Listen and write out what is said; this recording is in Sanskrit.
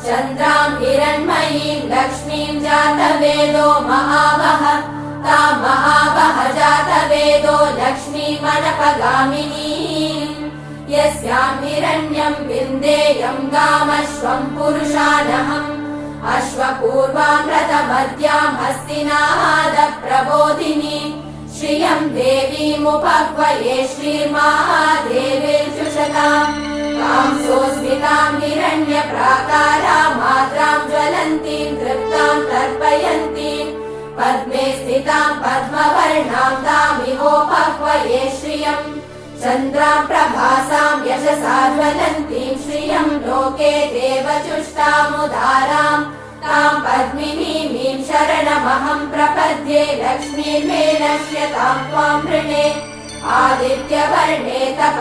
चन्द्रां हिरण्मयीं लक्ष्मीं जातवेदो महावः तां महावः जातवेदो लक्ष्मीमनपगामिनीम् यस्यां हिरण्यं विन्देयं गामश्वं पुरुषानहम् अश्वपूर्वां रथमद्यां हस्तिनादप्रबोधिनी श्रियं देवीमुपह्वये श्रीर्महादेवीर्जुषताम् तां सोऽस्मितां हिरण्यप्राकारां मात्रां ज्वलन्तीं तृप्तां तर्पयन्तीं पद्मे स्थितां पद्मवर्णां तामिहोपह्वये श्रियम् चन्द्रां प्रभासां यशसा ज्वलन्तीं श्रियं लोके देवचुष्टामुदारां तां पद्मिनीमीं शरणमहं प्रपद्ये लक्ष्मीर्मे नश्यतां त्वां वृणे आदित्यवर्णे तप